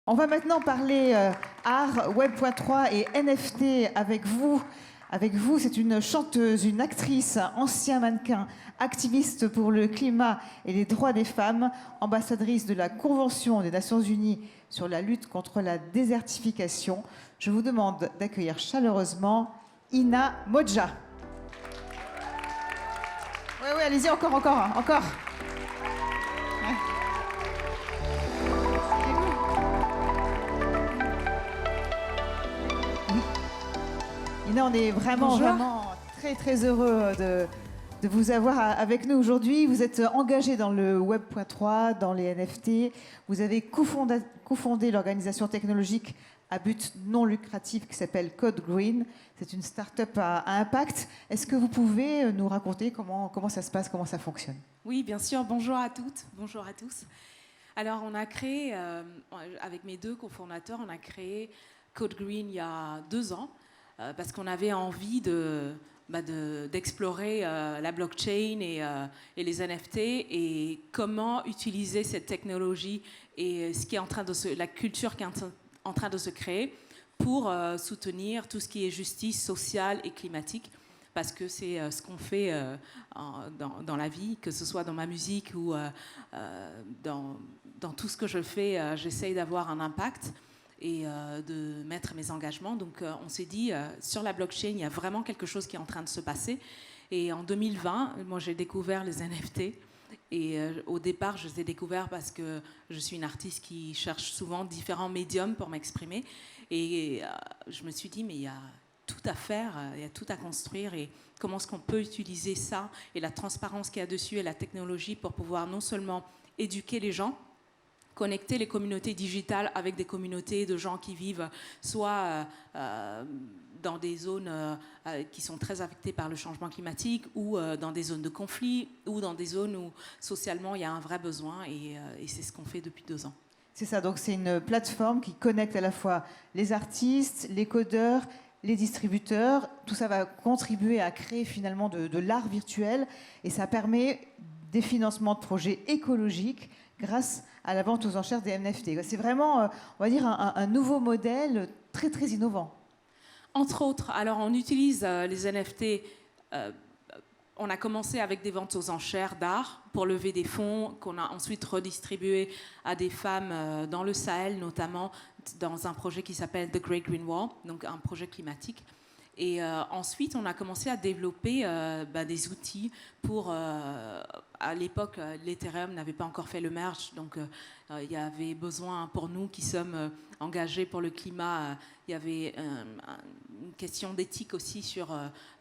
On va maintenant parler art, Web.3 et NFT avec vous. Avec vous, c'est une chanteuse, une actrice, ancien mannequin, activiste pour le climat et les droits des femmes, ambassadrice de la Convention des Nations Unies sur la lutte contre la désertification. Je vous demande d'accueillir chaleureusement Ina Modja. Oui, allez-y, encore. Ina, on est vraiment très heureux de vous avoir avec nous aujourd'hui. Vous êtes engagée dans le Web.3, dans les NFT. Vous avez cofondé l'organisation technologique à but non lucratif qui s'appelle Code Green. C'est une start-up à impact. Est-ce que vous pouvez nous raconter comment ça se passe, comment ça fonctionne? Oui, bien sûr. Bonjour à toutes, bonjour à tous. Alors, on a créé, avec mes deux cofondateurs, on a créé Code Green il y a 2 ans. Parce qu'on avait envie d'explorer la blockchain et les NFT et comment utiliser cette technologie et ce qui est la culture qui est en train de se créer pour soutenir tout ce qui est justice sociale et climatique. Parce que c'est ce qu'on fait dans la vie, que ce soit dans ma musique ou dans tout ce que je fais, j'essaye d'avoir un impact et de mettre mes engagements. Donc on s'est dit, sur la blockchain, il y a vraiment quelque chose qui est en train de se passer. Et en 2020, moi j'ai découvert les NFT. Et au départ, je les ai découverts parce que je suis une artiste qui cherche souvent différents médiums pour m'exprimer. Et je me suis dit, mais il y a tout à faire, il y a tout à construire. Et comment est-ce qu'on peut utiliser ça et la transparence qu'il y a dessus et la technologie pour pouvoir non seulement éduquer les gens, connecter les communautés digitales avec des communautés de gens qui vivent soit dans des zones qui sont très affectées par le changement climatique ou dans des zones de conflit ou dans des zones où socialement il y a un vrai besoin et c'est ce qu'on fait depuis 2 ans. C'est ça, donc c'est une plateforme qui connecte à la fois les artistes, les codeurs, les distributeurs. Tout ça va contribuer à créer finalement de l'art virtuel et ça permet des financements de projets écologiques grâce à la vente aux enchères des NFT. C'est vraiment, on va dire, un nouveau modèle très innovant. Entre autres, alors on utilise les NFT, on a commencé avec des ventes aux enchères d'art pour lever des fonds qu'on a ensuite redistribués à des femmes dans le Sahel, notamment dans un projet qui s'appelle The Great Green Wall, donc un projet climatique. Et ensuite, on a commencé à développer des outils pour... à l'époque, l'Ethereum n'avait pas encore fait le merge, donc il y avait besoin pour nous qui sommes engagés pour le climat. Il y avait une question d'éthique aussi sur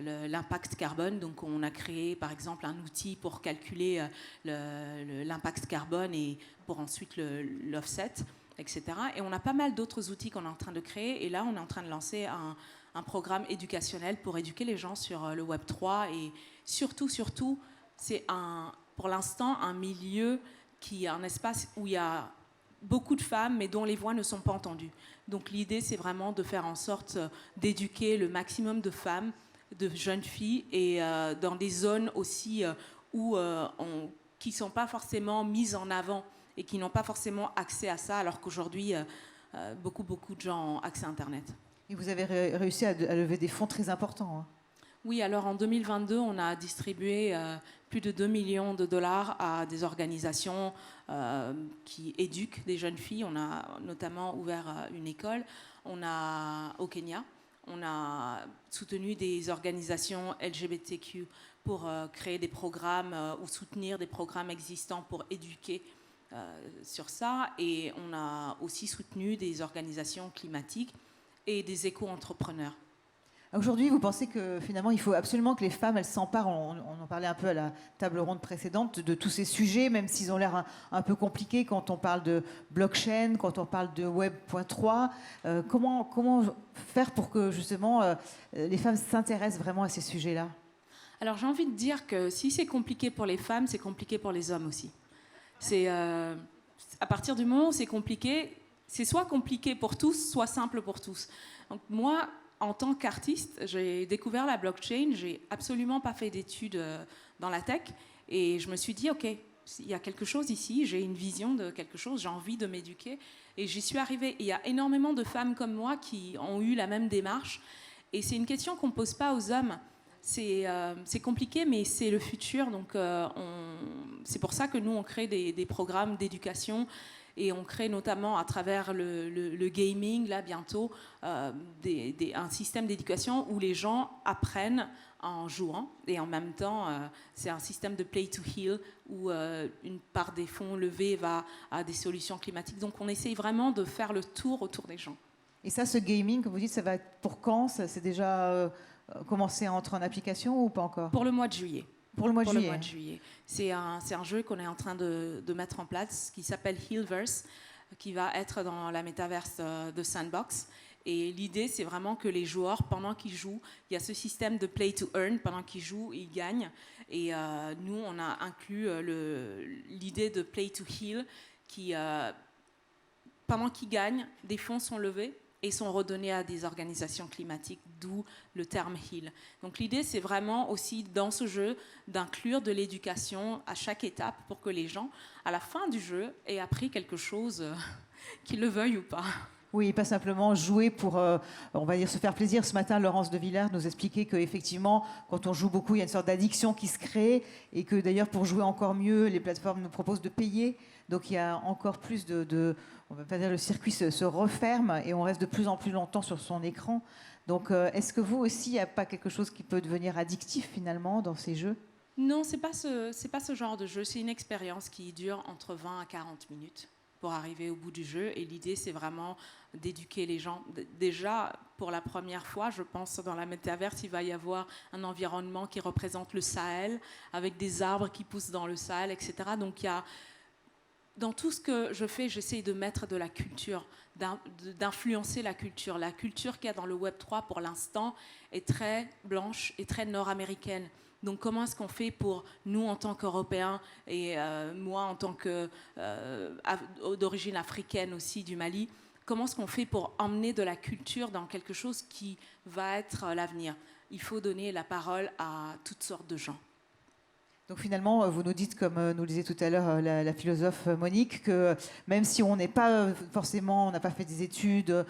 l'impact carbone. Donc on a créé, par exemple, un outil pour calculer l'impact carbone et pour ensuite l'offset, etc. Et on a pas mal d'autres outils qu'on est en train de créer. Et là, on est en train de lancer un programme éducationnel pour éduquer les gens sur le Web3 et surtout, c'est pour l'instant un milieu qui est un espace où il y a beaucoup de femmes mais dont les voix ne sont pas entendues. Donc l'idée, c'est vraiment de faire en sorte d'éduquer le maximum de femmes, de jeunes filles et dans des zones aussi qui ne sont pas forcément mises en avant et qui n'ont pas forcément accès à ça alors qu'aujourd'hui, beaucoup de gens ont accès à Internet. Et vous avez réussi à lever des fonds très importants. Hein. Oui, alors en 2022, on a distribué plus de 2 millions de dollars à des organisations qui éduquent des jeunes filles. On a notamment ouvert une école au Kenya. On a soutenu des organisations LGBTQ pour créer des programmes ou soutenir des programmes existants pour éduquer sur ça. Et on a aussi soutenu des organisations climatiques et des éco-entrepreneurs. Aujourd'hui, vous pensez que finalement, il faut absolument que les femmes, elles s'emparent, on en parlait un peu à la table ronde précédente, de tous ces sujets, même s'ils ont l'air un peu compliqués quand on parle de blockchain, quand on parle de Web.3. Comment faire pour que justement les femmes s'intéressent vraiment à ces sujets-là? Alors j'ai envie de dire que si c'est compliqué pour les femmes, c'est compliqué pour les hommes aussi. À partir du moment où c'est compliqué, c'est soit compliqué pour tous, soit simple pour tous. Donc moi, en tant qu'artiste, j'ai découvert la blockchain, j'ai absolument pas fait d'études dans la tech et je me suis dit, ok, il y a quelque chose ici, j'ai une vision de quelque chose, j'ai envie de m'éduquer. Et j'y suis arrivée. Et il y a énormément de femmes comme moi qui ont eu la même démarche. Et c'est une question qu'on ne pose pas aux hommes. C'est compliqué, mais c'est le futur. Donc, c'est pour ça que nous, on crée des programmes d'éducation. Et on crée notamment à travers le gaming, là bientôt, un système d'éducation où les gens apprennent en jouant. Et en même temps, c'est un système de play to heal où une part des fonds levés va à des solutions climatiques. Donc on essaye vraiment de faire le tour autour des gens. Et ça, ce gaming, comme vous dites, ça va être pour quand? C'est déjà commencé à entrer en application ou pas encore? Pour le mois de juillet. Pour le mois de Pour juillet. le mois de juillet. C'est un jeu qu'on est en train de mettre en place qui s'appelle Healverse, qui va être dans la métaverse de Sandbox. Et l'idée, c'est vraiment que les joueurs, pendant qu'ils jouent, il y a ce système de play to earn. Pendant qu'ils jouent, ils gagnent. Et nous, on a inclus l'idée de play to heal, qui, pendant qu'ils gagnent, des fonds sont levés et sont redonnés à des organisations climatiques, d'où le terme HEAL. Donc l'idée, c'est vraiment aussi, dans ce jeu, d'inclure de l'éducation à chaque étape pour que les gens, à la fin du jeu, aient appris quelque chose, qu'ils le veuillent ou pas. Oui, pas simplement jouer pour, on va dire, se faire plaisir. Ce matin, Laurence de Villers nous expliquait qu'effectivement, quand on joue beaucoup, il y a une sorte d'addiction qui se crée et que d'ailleurs, pour jouer encore mieux, les plateformes nous proposent de payer. Donc il y a encore plus on va pas dire le circuit se referme et on reste de plus en plus longtemps sur son écran. Donc est-ce que vous aussi, il n'y a pas quelque chose qui peut devenir addictif finalement dans ces jeux? Non, c'est pas ce genre de jeu. C'est une expérience qui dure entre 20 à 40 minutes pour arriver au bout du jeu. Et l'idée, c'est vraiment d'éduquer les gens. Déjà, pour la première fois, je pense, dans la métaverse, il va y avoir un environnement qui représente le Sahel, avec des arbres qui poussent dans le Sahel, etc. Donc, dans tout ce que je fais, j'essaye de mettre de la culture, d'influencer la culture. La culture qu'il y a dans le Web3, pour l'instant, est très blanche et très nord-américaine. Donc comment est-ce qu'on fait pour nous en tant qu'Européens et moi en tant que d'origine africaine aussi du Mali, comment est-ce qu'on fait pour emmener de la culture dans quelque chose qui va être l'avenir? Il faut donner la parole à toutes sortes de gens. Donc finalement, vous nous dites, comme nous le disait tout à l'heure la philosophe Monique, que même si on n'est pas forcément, on n'a pas fait des études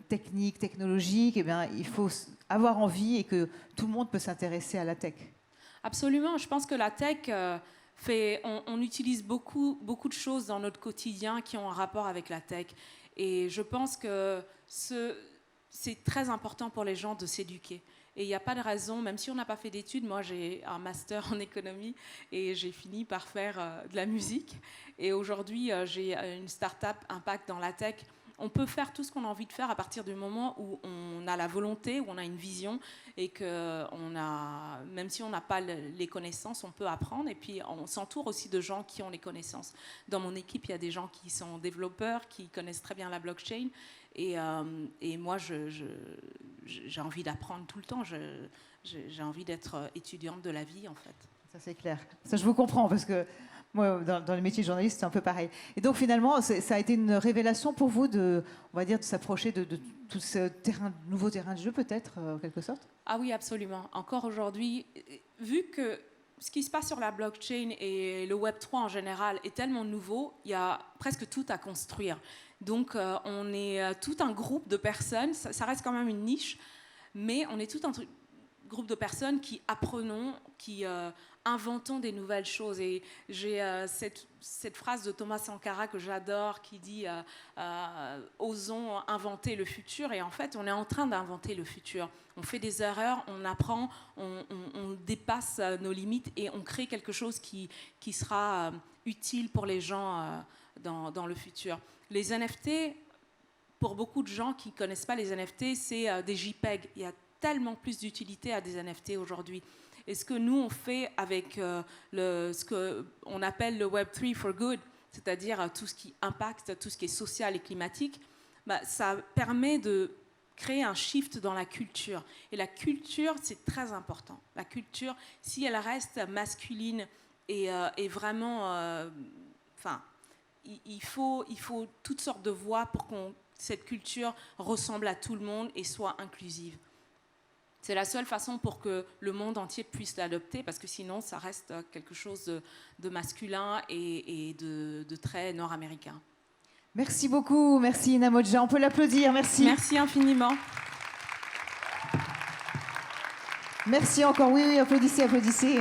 techniques, technologiques, eh bien, il faut avoir envie et que tout le monde peut s'intéresser à la tech. Absolument. Je pense que la tech on utilise beaucoup de choses dans notre quotidien qui ont un rapport avec la tech. Et je pense que c'est très important pour les gens de s'éduquer. Et il n'y a pas de raison, même si on n'a pas fait d'études, moi j'ai un master en économie et j'ai fini par faire de la musique. Et aujourd'hui, j'ai une start-up impact dans la tech. On peut faire tout ce qu'on a envie de faire à partir du moment où on a la volonté, où on a une vision et que même si on n'a pas les connaissances, on peut apprendre. Et puis on s'entoure aussi de gens qui ont les connaissances. Dans mon équipe, il y a des gens qui sont développeurs, qui connaissent très bien la blockchain. Et moi, j'ai envie d'apprendre tout le temps. J'ai envie d'être étudiante de la vie, en fait. Ça, c'est clair. Ça, je vous comprends, parce que moi, dans le métier de journaliste, c'est un peu pareil. Et donc, finalement, ça a été une révélation pour vous on va dire, de s'approcher de tout ce nouveau terrain de jeu, peut-être, en quelque sorte? Ah oui, absolument. Encore aujourd'hui, vu que ce qui se passe sur la blockchain et le Web3 en général est tellement nouveau, il y a presque tout à construire. Donc, on est tout un groupe de personnes, ça reste quand même une niche, mais on est tout un groupe de personnes qui apprenons, qui inventons des nouvelles choses. Et j'ai cette phrase de Thomas Sankara que j'adore qui dit osons inventer le futur. Et en fait, on est en train d'inventer le futur. On fait des erreurs, on apprend, on dépasse nos limites et on crée quelque chose qui sera utile pour les gens dans le futur. Les NFT, pour beaucoup de gens qui ne connaissent pas les NFT, c'est des JPEG. Il y a tellement plus d'utilité à des NFT aujourd'hui. Et ce que nous, on fait avec ce qu'on appelle le Web3 for Good, c'est-à-dire tout ce qui impacte, tout ce qui est social et climatique, ça permet de créer un shift dans la culture. Et la culture, c'est très important. La culture, si elle reste masculine et vraiment... il faut toutes sortes de voix pour que cette culture ressemble à tout le monde et soit inclusive. C'est la seule façon pour que le monde entier puisse l'adopter, parce que sinon, ça reste quelque chose de masculin et de très nord-américain. Merci beaucoup, merci Ina Modja. On peut l'applaudir, merci. Merci infiniment. Merci encore, oui, applaudissez, applaudissez.